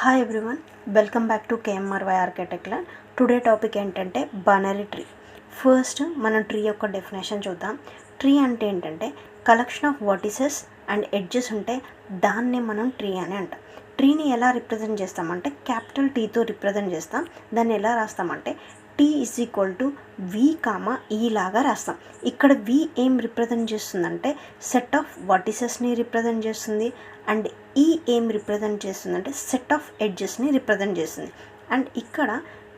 Hi everyone, welcome back to KMRY architect land. Today topic ఏంటంటే binary tree. First మనం tree యొక్క definition చూద్దాం. Tree అంటే ఏంటంటే collection of vertices and edges ఉంటే దాన్నే మనం ట్రీ అని అంటాం. ట్రీని ఎలా రిప్రజెంట్ చేస్తామంటే క్యాపిటల్ టీతో రిప్రజెంట్ చేస్తాం. దాన్ని ఎలా రాస్తామంటే T is equal to V comma E లాగా రాస్తాం. ఇక్కడ వి ఏం రిప్రజెంట్ చేస్తుందంటే సెట్ ఆఫ్ వర్టిసెస్ని రిప్రజెంట్ చేస్తుంది, అండ్ ఈ ఏం రిప్రజెంట్ చేస్తుందంటే సెట్ ఆఫ్ ఎడ్జెస్ని రిప్రజెంట్ చేస్తుంది. అండ్ ఇక్కడ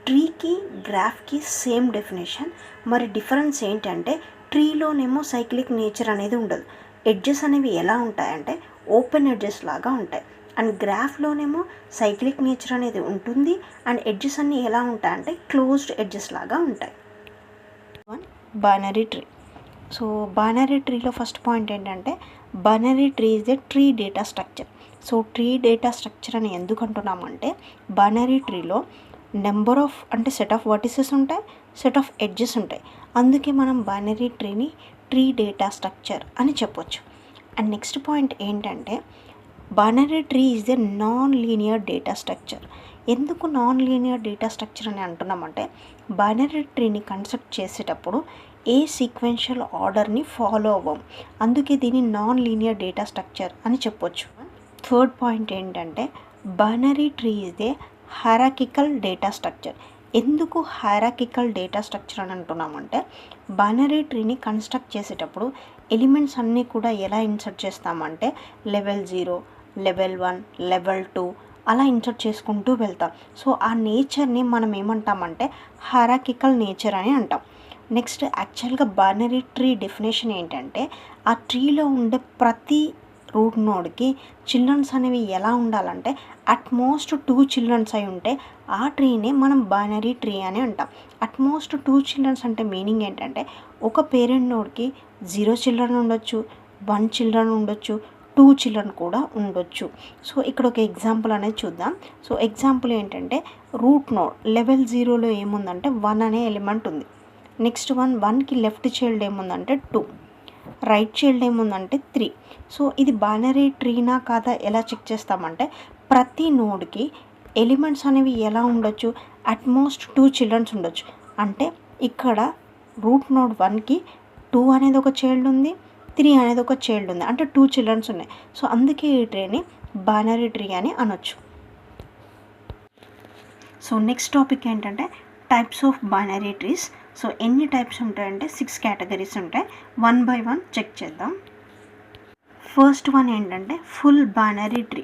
ట్రీకి గ్రాఫ్కి సేమ్ డెఫినేషన్. మరి డిఫరెన్స్ ఏంటంటే ట్రీలోనేమో సైక్లిక్ నేచర్ అనేది ఉండదు. ఎడ్జెస్ అనేవి ఎలా ఉంటాయంటే ఓపెన్ ఎడ్జెస్ లాగా ఉంటాయి. అండ్ గ్రాఫ్లోనేమో సైక్లిక్ నేచర్ అనేది ఉంటుంది. అండ్ ఎడ్జెస్ అన్నీ ఎలా ఉంటాయంటే క్లోజ్డ్ ఎడ్జెస్ లాగా ఉంటాయి. Binary tree. సో బైనరీ ట్రీలో ఫస్ట్ పాయింట్ ఏంటంటే binary tree is the tree data structure. So tree data structure అని ఎందుకు అంటున్నామంటే బైనరీ ట్రీలో నెంబర్ ఆఫ్ అంటే సెట్ ఆఫ్ వర్టిసెస్ ఉంటాయి, సెట్ ఆఫ్ ఎడ్జెస్ ఉంటాయి. అందుకే మనం బైనరీ ట్రీని ట్రీ డేటా స్ట్రక్చర్ అని చెప్పొచ్చు. అండ్ నెక్స్ట్ పాయింట్ ఏంటంటే binary tree is the non linear data structure. ఎందుకు నాన్ లీనియర్ డేటా స్ట్రక్చర్ అని అంటున్నామంటే బైనరీ ట్రీని కన్స్ట్రక్ట్ చేసేటప్పుడు ఏ సీక్వెన్షియల్ ఆర్డర్ని ఫాలో అవ్వం. అందుకే దీన్ని నాన్ లీనియర్ డేటా స్ట్రక్చర్ అని చెప్పొచ్చు. థర్డ్ పాయింట్ ఏంటంటే binary tree is the hierarchical data structure. ఎందుకు హైరార్కికల్ డేటా స్ట్రక్చర్ అని అంటున్నామంటే బైనరీ ట్రీని కన్స్ట్రక్ట్ చేసేటప్పుడు ఎలిమెంట్స్ అన్నీ కూడా ఎలా ఇన్సర్ట్ చేస్తామంటే లెవెల్ 0, లెవెల్ 1, లెవెల్ 2 అలా ఇన్సర్ట్ చేసుకుంటూ వెళ్తాం. సో ఆ నేచర్ని మనం ఏమంటామంటే హైరార్కికల్ నేచర్ అని అంటాం. నెక్స్ట్ యాక్చువల్గా బైనరీ ట్రీ డెఫినేషన్ ఏంటంటే ఆ ట్రీలో ఉండే ప్రతి రూట్ నోడ్కి చిల్డ్రన్స్ అనేవి ఎలా ఉండాలంటే అట్మోస్ట్ 2 చిల్డ్రన్స్ అయి ఉంటే ఆ ట్రీనే మనం బైనరీ ట్రీ అని అంటాం. అట్మోస్ట్ 2 చిల్డ్రన్స్ అంటే మీనింగ్ ఏంటంటే ఒక పేరెంట్ నోడ్కి 0 చిల్డ్రన్ ఉండొచ్చు, 1 చిల్డ్రన్ ఉండొచ్చు, 2 చిల్డ్రన్ కూడా ఉండొచ్చు. సో ఇక్కడ ఒక ఎగ్జాంపుల్ అనేది చూద్దాం. సో ఎగ్జాంపుల్ ఏంటంటే రూట్ నోడ్ లెవెల్ 0లో ఏముందంటే 1 అనే ఎలిమెంట్ ఉంది. నెక్స్ట్ 1కి లెఫ్ట్ చైల్డ్ ఏముందంటే 2, రైట్ చైల్డ్ ఏముందంటే 3. సో ఇది బైనరీ ట్రీనా కాదా ఎలా చెక్ చేస్తామంటే ప్రతి నోడ్కి ఎలిమెంట్స్ అనేవి ఎలా ఉండొచ్చు, అట్మోస్ట్ 2 చిల్డ్రన్స్ ఉండొచ్చు. అంటే ఇక్కడ రూట్ నోడ్ 1కి 2 అనేది ఒక చైల్డ్ ఉంది, 3 అనేది ఒక చైల్డ్ ఉంది, అంటే 2 చిల్డ్రన్స్ ఉన్నాయి. సో అందుకే ఈ ట్రీని బైనరీ ట్రీ అని అనొచ్చు. సో నెక్స్ట్ టాపిక్ ఏంటంటే types of binary trees. So ఎన్ని టైప్స్ ఉంటాయంటే 6 కేటగిరీస్ ఉంటాయి. 1 by 1 చెక్ చేద్దాం. ఫస్ట్ వన్ ఏంటంటే ఫుల్ బైనరీ ట్రీ.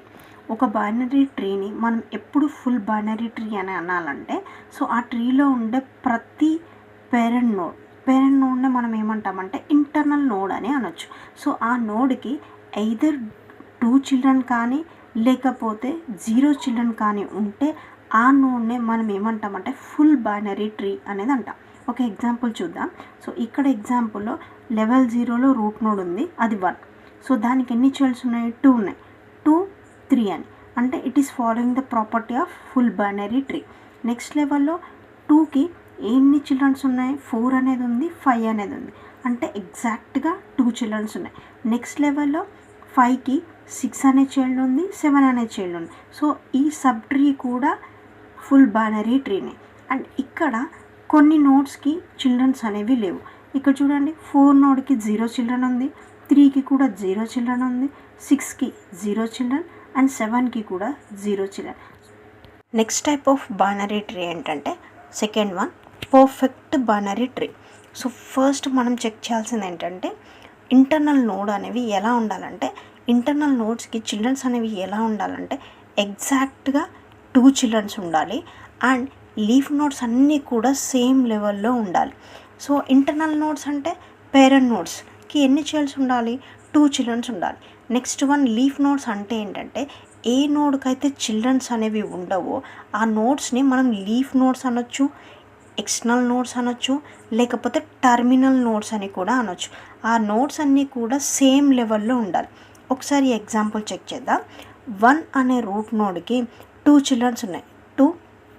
ఒక బైనరీ ట్రీని మనం ఎప్పుడు ఫుల్ బైనరీ ట్రీ అని అనాలంటే సో ఆ ట్రీలో ఉండే ప్రతి పేరెంట్ నోడ్ని మనం ఏమంటామంటే ఇంటర్నల్ నోడ్ అని అనొచ్చు. సో ఆ నోడ్కి ఎయిదర్ 2 చిల్డ్రన్ కానీ లేకపోతే 0 చిల్డ్రన్ కానీ ఉంటే ఆ నోడ్నే మనం ఏమంటామంటే ఫుల్ బైనరీ ట్రీ అనేది అంటాం. ఒక ఎగ్జాంపుల్ చూద్దాం. సో ఇక్కడ ఎగ్జాంపుల్లో లెవెల్ 0లో రూట్ నోడ్ ఉంది, అది 1. సో దానికి ఎన్ని చైల్డ్స్ ఉన్నాయి? 2 ఉన్నాయి. 2, 3 అని అంటే it is following the property of full binary tree. Next లెవెల్లో 2కి ఎన్ని చిల్డ్రన్స్ ఉన్నాయి? 4 అనేది ఉంది, 5 అనేది ఉంది, అంటే ఎగ్జాక్ట్గా 2 చిల్డ్రన్స్ ఉన్నాయి. నెక్స్ట్ లెవెల్లో 5కి 6 అనే చైల్డ్ ఉంది, 7 అనే చైల్డ్ ఉంది. సో ఈ సబ్ ట్రీ కూడా ఫుల్ బైనరీ ట్రీనే. అండ్ ఇక్కడ కొన్ని నోడ్స్కి చిల్డ్రన్స్ అనేవి లేవు. ఇక్కడ చూడండి 4 నోడ్కి 0 చిల్డ్రన్ ఉంది, 3కి కూడా 0 చిల్డ్రన్ ఉంది, 6కి 0 చిల్డ్రన్ అండ్ 7కి కూడా 0 children. Next type of binary tree ఏంటంటే second one perfect binary tree. So first మనం చెక్ చేయాల్సింది ఏంటంటే ఇంటర్నల్ నోడ్ అనేవి ఎలా ఉండాలంటే ఇంటర్నల్ నోడ్స్కి చిల్డ్రన్స్ అనేవి ఎలా ఉండాలంటే ఎగ్జాక్ట్గా 2 చిల్డ్రన్స్ ఉండాలి. అండ్ లీఫ్ నోడ్స్ అన్నీ కూడా సేమ్ లెవెల్లో ఉండాలి. సో ఇంటర్నల్ నోడ్స్ అంటే పేరెంట్ నోడ్స్కి ఎన్ని చైల్డ్స్ ఉండాలి? 2 చిల్డ్రన్స్ ఉండాలి. నెక్స్ట్ వన్ లీఫ్ నోడ్స్ అంటే ఏంటంటే ఏ నోడ్కైతే చిల్డ్రన్స్ అనేవి ఉండవో ఆ నోడ్స్ని మనం లీఫ్ నోడ్స్ అనొచ్చు, ఎక్స్టర్నల్ నోడ్స్ అనొచ్చు, లేకపోతే టర్మినల్ నోడ్స్ అని కూడా అనొచ్చు. ఆ నోడ్స్ అన్నీ కూడా సేమ్ లెవెల్లో ఉండాలి. ఒకసారి ఎగ్జాంపుల్ చెక్ చేద్దాం. 1 అనే రూట్ నోడ్కి 2 చిల్డ్రన్స్ ఉన్నాయి, 2,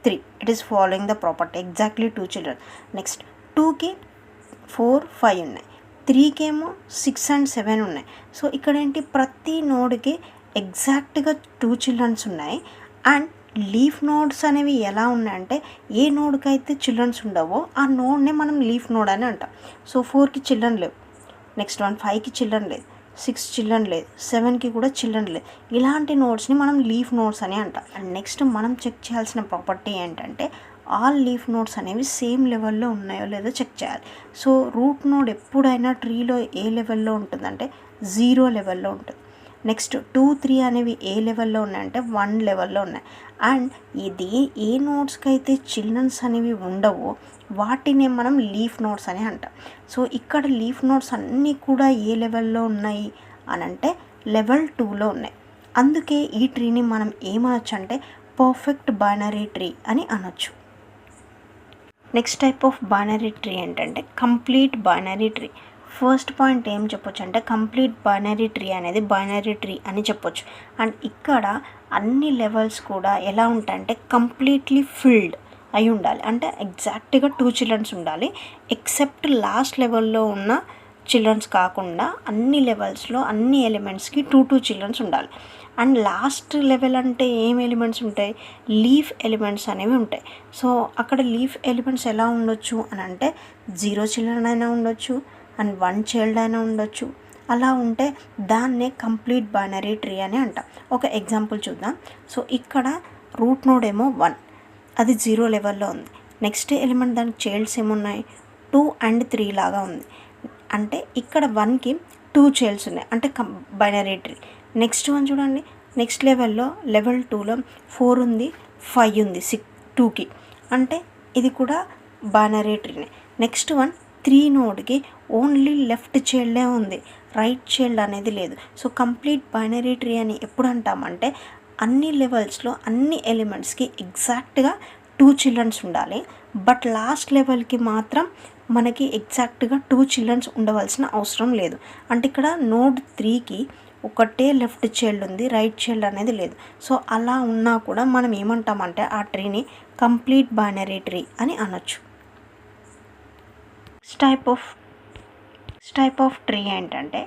3. It is following the property exactly 2 children. Next 2కి 4, 5 ఉన్నాయి, 3కి ఏమో 6 and 7 ఉన్నాయి. సో ఇక్కడ ఏంటి ప్రతి నోడ్కి ఎగ్జాక్ట్గా 2 చిల్డ్రన్స్ ఉన్నాయి. అండ్ లీఫ్ నోడ్స్ అనేవి ఎలా ఉన్నాయంటే ఏ నోడ్కైతే చిల్డ్రన్స్ ఉండవో ఆ నోడ్నే మనం లీఫ్ నోడ్ అని అంటాం. సో 4కి చిల్డ్రన్ లేవు, నెక్స్ట్ 5కి చిల్డ్రన్ లేదు, 6 చిల్డ్రన్ లేదు, 7కి కూడా చిల్డ్రన్ లేదు. ఇలాంటి నోడ్స్ని మనం లీఫ్ నోడ్స్ అని అంటాం. అండ్ నెక్స్ట్ మనం చెక్ చేయాల్సిన ప్రాపర్టీ ఏంటంటే ఆల్ లీఫ్ నోడ్స్ అనేవి సేమ్ లెవెల్లో ఉన్నాయో లేదో చెక్ చేయాలి. సో రూట్ నోడ్ ఎప్పుడైనా ట్రీలో ఏ లెవెల్లో ఉంటుందంటే 0 లెవెల్లో ఉంటుంది. నెక్స్ట్ 2, 3 అనేవి ఏ లెవెల్లో ఉన్నాయంటే 1 లెవెల్లో ఉన్నాయి. అండ్ ఇది ఏ నోడ్స్కి అయితే చిల్డ్రన్స్ అనేవి ఉండవో వాటిని మనం లీఫ్ నోడ్స్ అని అంటాం. సో ఇక్కడ లీఫ్ నోడ్స్ అన్నీ కూడా ఏ లెవెల్లో ఉన్నాయి అని అంటే లెవెల్ 2లో ఉన్నాయి. అందుకే ఈ ట్రీని మనం ఏమనొచ్చు అంటే పర్ఫెక్ట్ బైనరీ ట్రీ అని అనొచ్చు. Next type of binary tree ఏంటంటే complete binary tree. First point ఏం చెప్పొచ్చు అంటే కంప్లీట్ బైనరీ ట్రీ అనేది బైనరీ ట్రీ అని చెప్పొచ్చు. అండ్ ఇక్కడ అన్ని లెవెల్స్ కూడా ఎలా ఉంటాయంటే కంప్లీట్లీ ఫిల్డ్ అయి ఉండాలి. అంటే ఎగ్జాక్ట్గా 2 చిల్డ్రన్స్ ఉండాలి. ఎక్సెప్ట్ లాస్ట్ లెవెల్లో ఉన్న చిల్డ్రన్స్ కాకుండా అన్ని లెవెల్స్లో అన్ని ఎలిమెంట్స్కి 2 చిల్డ్రన్స్ ఉండాలి. అండ్ లాస్ట్ లెవెల్ అంటే ఏం ఎలిమెంట్స్ ఉంటాయి, లీఫ్ ఎలిమెంట్స్ అనేవి ఉంటాయి. సో అక్కడ లీఫ్ ఎలిమెంట్స్ ఎలా ఉండొచ్చు అని అంటే 0 చిల్డ్రన్ అయినా ఉండొచ్చు అండ్ 1 చైల్డ్ అయినా ఉండొచ్చు. అలా ఉంటే దాన్నే కంప్లీట్ బైనరీ ట్రీ అని అంటాం. ఒక ఎగ్జాంపుల్ చూద్దాం. సో ఇక్కడ రూట్ నోడ్ ఏమో 1, అది 0 లెవెల్లో ఉంది. నెక్స్ట్ ఎలిమెంట్ దానికి చైల్డ్స్ ఏమున్నాయి 2 and 3 లాగా ఉంది. అంటే ఇక్కడ 1కి 2 చైల్డ్స్ ఉన్నాయి అంటే బైనరీ ట్రీ. నెక్స్ట్ 1 చూడండి, నెక్స్ట్ లెవెల్లో లెవెల్ 2లో 4 ఉంది, 5 ఉంది 2కి, అంటే ఇది కూడా బైనరీ ట్రీనే. నెక్స్ట్ 1 3 నోడ్కి ఓన్లీ లెఫ్ట్ చైల్డే ఉంది, రైట్ చైల్డ్ అనేది లేదు. సో కంప్లీట్ బైనరీ ట్రీ అని ఎప్పుడు అంటామంటే అన్ని లెవెల్స్లో అన్ని ఎలిమెంట్స్కి ఎగ్జాక్ట్గా 2 చిల్డ్రన్స్ ఉండాలి. బట్ లాస్ట్ లెవెల్కి మాత్రం మనకి ఎగ్జాక్ట్గా 2 చిల్డ్రన్స్ ఉండవలసిన అవసరం లేదు. అంటే ఇక్కడ నోడ్ 3కి ఒకటే లెఫ్ట్ చైల్డ్ ఉంది, రైట్ చైల్డ్ అనేది లేదు. సో అలా ఉన్నా కూడా మనం ఏమంటామంటే ఆ ట్రీని కంప్లీట్ బైనరీ ట్రీ అని అనొచ్చు. టైప్ ఆఫ్ ట్రీ ఏంటంటే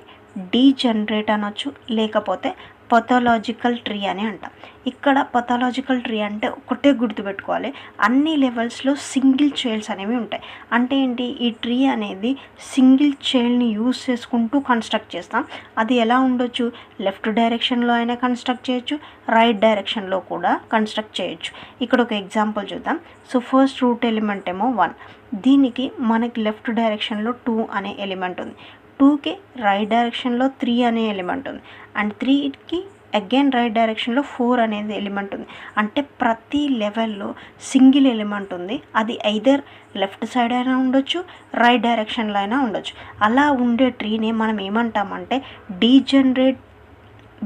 డీజనరేట్ అనొచ్చు, లేకపోతే పథాలజికల్ ట్రీ అని అంటాం. ఇక్కడ పథాలజికల్ ట్రీ అంటే ఒకటే గుర్తుపెట్టుకోవాలి, అన్ని లెవెల్స్లో సింగిల్ చైల్డ్స్ అనేవి ఉంటాయి. అంటే ఏంటి, ఈ ట్రీ అనేది సింగిల్ చైల్డ్ని యూజ్ చేసుకుంటూ కన్స్ట్రక్ట్ చేస్తాం. అది ఎలా ఉండొచ్చు, లెఫ్ట్ డైరెక్షన్లో అయినా కన్స్ట్రక్ట్ చేయొచ్చు, రైట్ డైరెక్షన్లో కూడా కన్స్ట్రక్ట్ చేయొచ్చు. ఇక్కడ ఒక ఎగ్జాంపుల్ చూద్దాం. సో ఫస్ట్ రూట్ ఎలిమెంట్ ఏమో 1, దీనికి మనకి లెఫ్ట్ డైరెక్షన్లో 2 అనే ఎలిమెంట్ ఉంది, 2కి రైట్ డైరెక్షన్లో 3 అనే ఎలిమెంట్ ఉంది, అండ్ 3కి అగైన్ రైట్ డైరెక్షన్లో 4 అనేది ఎలిమెంట్ ఉంది. అంటే ప్రతి లెవెల్లో సింగిల్ ఎలిమెంట్ ఉంది. అది ఐదర్ లెఫ్ట్ సైడ్ అయినా ఉండొచ్చు, రైట్ డైరెక్షన్లో అయినా ఉండొచ్చు. అలా ఉండే ట్రీని మనం ఏమంటామంటే డీజనరేట్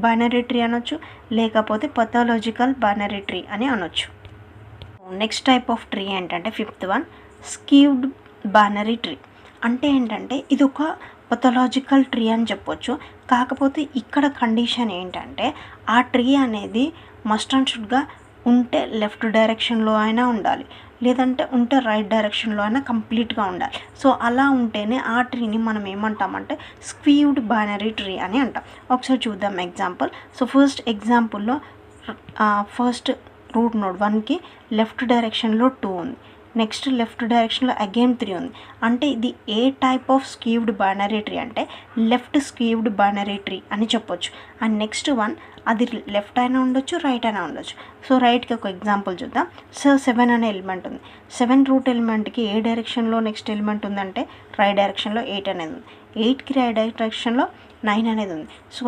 బైనరీ ట్రీ అనొచ్చు, లేకపోతే పథాలజికల్ బైనరీ ట్రీ అని అనొచ్చు. నెక్స్ట్ టైప్ ఆఫ్ ట్రీ ఏంటంటే 5th one skewed binary tree. అంటే ఏంటంటే ఇది ఒక పథాలజికల్ ట్రీ అని చెప్పొచ్చు. కాకపోతే ఇక్కడ కండిషన్ ఏంటంటే ఆ ట్రీ అనేది మస్ట్ అండ్ షుడ్గా ఉంటే లెఫ్ట్ డైరెక్షన్లో అయినా ఉండాలి, లేదంటే ఉంటే రైట్ డైరెక్షన్లో అయినా కంప్లీట్గా ఉండాలి. సో అలా ఉంటేనే ఆ ట్రీని మనం ఏమంటామంటే స్క్యూడ్ బైనరీ ట్రీ అని అంటాం. ఒకసారి చూద్దాం ఎగ్జాంపుల్. సో ఫస్ట్ ఎగ్జాంపుల్లో ఫస్ట్ రూట్ నోడ్ 1కి లెఫ్ట్ డైరెక్షన్లో 2 ఉంది, నెక్స్ట్ లెఫ్ట్ డైరెక్షన్లో అగైన్ 3 ఉంది. అంటే ఇది ఏ టైప్ ఆఫ్ స్క్యూవ్డ్ బైనరీ ట్రీ అంటే లెఫ్ట్ స్క్యూవ్డ్ బైనరీ ట్రీ అని చెప్పొచ్చు. అండ్ నెక్స్ట్ 1 అది లెఫ్ట్ అయినా ఉండొచ్చు, రైట్ అయినా ఉండొచ్చు. సో రైట్కి ఒక ఎగ్జాంపుల్ చూద్దాం. సో 7 అనే ఎలిమెంట్ ఉంది, 7 రూట్ ఎలిమెంట్కి ఏ డైరెక్షన్లో నెక్స్ట్ ఎలిమెంట్ ఉందంటే రైట్ డైరెక్షన్లో 8 అనేది ఉంది, 8కి రైట్ డైరెక్షన్లో 9 అనేది ఉంది. సో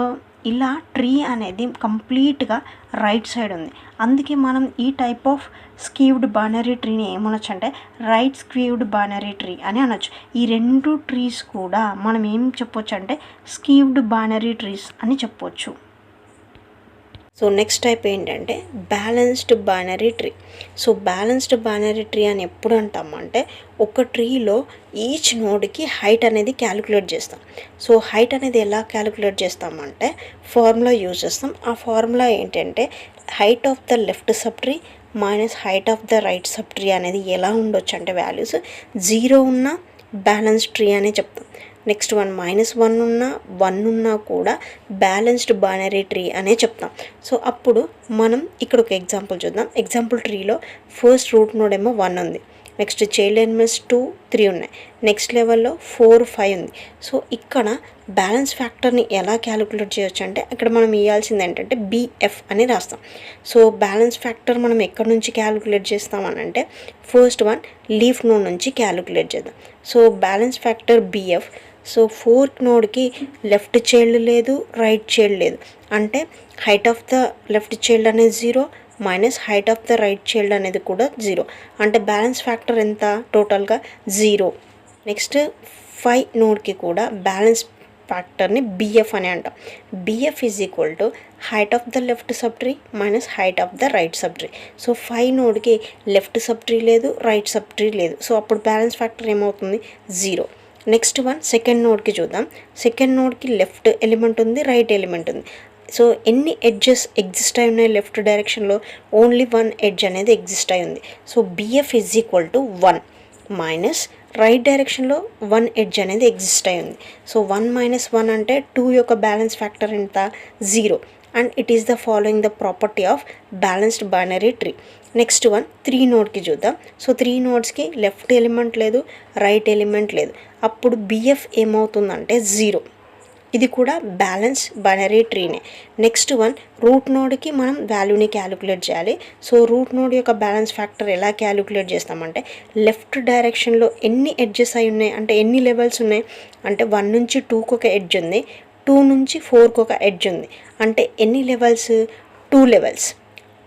ఇలా ట్రీ అనేది కంప్లీట్గా రైట్ సైడ్ ఉంది. అందుకే మనం ఈ టైప్ ఆఫ్ స్క్యూవ్డ్ బైనరీ ట్రీని ఏమనొచ్చు అంటే రైట్ స్క్యూవ్డ్ బైనరీ ట్రీ అని అనొచ్చు. ఈ 2 ట్రీస్ కూడా మనం ఏం చెప్పొచ్చు అంటే స్క్యూవ్డ్ బైనరీ ట్రీస్ అని చెప్పొచ్చు. సో నెక్స్ట్ టైప్ ఏంటంటే balanced binary tree. So balanced binary tree అని ఎప్పుడు అంటామంటే ఒక ట్రీలో ఈచ్ నోడ్కి హైట్ అనేది క్యాలిక్యులేట్ చేస్తాం. సో హైట్ అనేది ఎలా క్యాలిక్యులేట్ చేస్తామంటే ఫార్ములా యూజ్ చేస్తాం. ఆ ఫార్ములా ఏంటంటే height of the left subtree minus height of the right sub tree అనేది ఎలా ఉండొచ్చు అంటే వాల్యూస్ 0 ఉన్న బ్యాలెన్స్ ట్రీ అని చెప్తాం. నెక్స్ట్ వన్ -1 ఉన్నా 1 ఉన్నా కూడా బ్యాలెన్స్డ్ బైనరీ ట్రీ అనే చెప్తాం. సో అప్పుడు మనం ఇక్కడ ఒక ఎగ్జాంపుల్ చూద్దాం. ఎగ్జాంపుల్ ట్రీలో ఫస్ట్ రూట్ నోడ్ ఏమో 1 ఉంది, నెక్స్ట్ చైల్డ్ ఎలిమెంట్స్ 2, 3 ఉన్నాయి, నెక్స్ట్ లెవెల్లో 4, 5 ఉంది. సో ఇక్కడ బ్యాలెన్స్ ఫ్యాక్టర్ని ఎలా క్యాలిక్యులేట్ చేయొచ్చు అంటే ఇక్కడ మనం ఇవ్వాల్సింది ఏంటంటే బిఎఫ్ అని రాస్తాం. సో బ్యాలెన్స్ ఫ్యాక్టర్ మనం ఎక్కడి నుంచి క్యాలిక్యులేట్ చేస్తామని అంటే ఫస్ట్ వన్ లీఫ్ నోడ్ నుంచి క్యాలిక్యులేట్ చేద్దాం. So balance factor BF. So 4th నోడ్కి లెఫ్ట్ చైల్డ్ లేదు, రైట్ చైల్డ్ లేదు, అంటే height of the left child అనేది 0 minus height of the right child అనేది కూడా 0, అంటే బ్యాలెన్స్ ఫ్యాక్టర్ ఎంత టోటల్గా 0. నెక్స్ట్ 5 నోడ్కి కూడా బ్యాలెన్స్ ఫ్యాక్టర్ని బిఎఫ్ అని అంటాం. BF is equal to height of the left subtree minus height of the right subtree. So 5 నోడ్కి లెఫ్ట్ సబ్ ట్రీ లేదు, రైట్ సబ్ ట్రీ లేదు, సో అప్పుడు బ్యాలెన్స్ ఫ్యాక్టర్ ఏమవుతుంది 0. నెక్స్ట్ వన్ సెకండ్ నోడ్కి చూద్దాం. Second నోడ్కి left element ఉంది, right element ఉంది. సో ఎన్ని ఎడ్జెస్ ఎగ్జిస్ట్ అయి ఉన్నాయి లెఫ్ట్ డైరెక్షన్లో? ఓన్లీ 1 ఎడ్జ్ అనేది ఎగ్జిస్ట్ అయి ఉంది. So BF is equal to 1 minus right డైరెక్షన్లో 1 ఎడ్జ్ అనేది ఎగ్జిస్ట్ అయి ఉంది. సో 1 - 1 అంటే 2 యొక్క బ్యాలెన్స్ ఫ్యాక్టర్ ఎంత? 0. And it is the following the property of balanced binary tree. Next one 3 నోడ్కి చూద్దాం. సో 3 నోడ్స్కి లెఫ్ట్ ఎలిమెంట్ లేదు, రైట్ ఎలిమెంట్ లేదు, అప్పుడు బిఎఫ్ ఏమవుతుందంటే 0. ఇది కూడా బ్యాలెన్స్ బైనరీ ట్రీనే. నెక్స్ట్ వన్ రూట్ నోడ్కి మనం వాల్యూని క్యాలిక్యులేట్ చేయాలి. సో రూట్ నోడ్ యొక్క బ్యాలెన్స్ ఫ్యాక్టర్ ఎలా క్యాలిక్యులేట్ చేస్తామంటే లెఫ్ట్ డైరెక్షన్లో ఎన్ని ఎడ్జెస్ అయి ఉన్నాయి అంటే ఎన్ని లెవెల్స్ ఉన్నాయి అంటే 1 నుంచి 2కి ఒక ఎడ్జ్ ఉంది, 2 నుంచి 4కి ఒక ఎడ్జ్ ఉంది, అంటే ఎన్ని లెవెల్స్? 2 లెవెల్స్.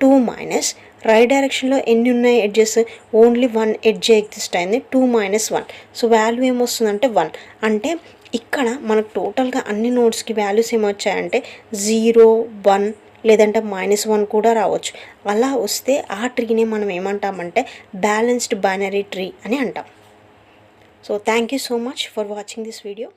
2 మైనస్ రైట్ డైరెక్షన్లో ఎన్ని ఉన్నాయి ఎడ్జెస్? ఓన్లీ 1 ఎడ్జ్ ఎగ్జిస్ట్ అయింది, 2 - 1. సో వాల్యూ ఏమొస్తుందంటే 1. అంటే ఇక్కడ మనకు టోటల్గా అన్ని నోడ్స్కి వాల్యూస్ ఏమొచ్చాయంటే 0, 1 లేదంటే -1 కూడా రావచ్చు. అలా వస్తే ఆ ట్రీని మనం ఏమంటామంటే బ్యాలెన్స్డ్ బైనరీ ట్రీ అని అంటాం. So thank you so much for watching this video.